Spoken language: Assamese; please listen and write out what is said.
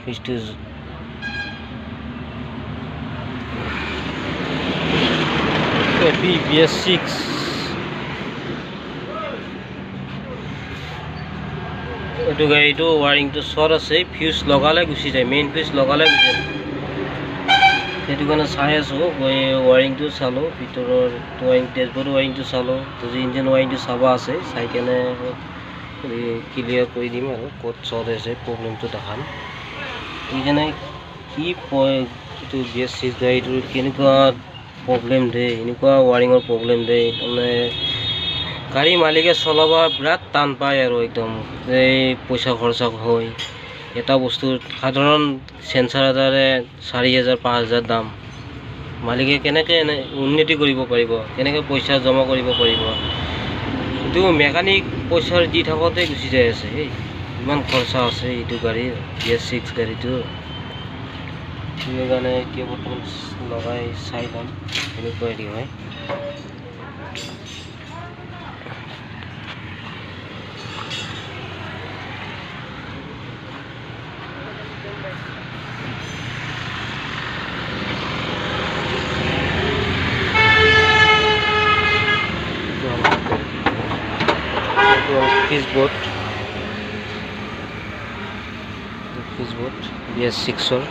ফিউজটো BS6 এইটো গাড়ীটো ৱাৰিংটো শ্বৰ্ট আছে, ফিউজ লগালে গুচি যায়, মেইন ফিউজ লগালে গুচি যায়। সেইটো কাৰণে চাই আছোঁ, ৱাৰিংটো চালোঁ, ভিতৰৰ ৱাৰিং ডেছবৰ্ড ৱাৰিংটো চালোঁ, যদি ইঞ্জিন ৱাৰিংটো চাব আছে চাই কেনে ক্লিয়াৰ কৰি দিম আৰু ক'ত শ্বৰ্ট হৈছে প্ৰব্লেমটো দেখাম। সেইকাৰণে কি এইটো BS6 গাড়ীটোৰ কেনেকুৱা প্ৰব্লেম দিয়ে, এনেকুৱা ৱাৰিঙৰ প্ৰব্লেম দিয়ে, তাৰমানে গাড়ী মালিকে চলাব বিৰাট টান পায় আৰু একদম এই পইচা খৰচা হয়। এটা বস্তুৰ সাধাৰণ চেঞ্চাৰ এটাৰে 4,000 5,000 দাম, মালিকে কেনেকৈ উন্নতি কৰিব পাৰিব, কেনেকৈ পইচা জমা কৰিব পাৰিব। এইটো মেকানিক পইচা দি থাকোঁতে গুচি যাই আছে, ইমান খৰচা আছে এইটো গাড়ীৰ BS6 গাড়ীটো। সেইকাৰণে এতিয়া বৰ্তমান লগাই চাই ল'ম কেনেকুৱা হেৰি হয়। ফিউজবোৰ্ড BS6-ৰ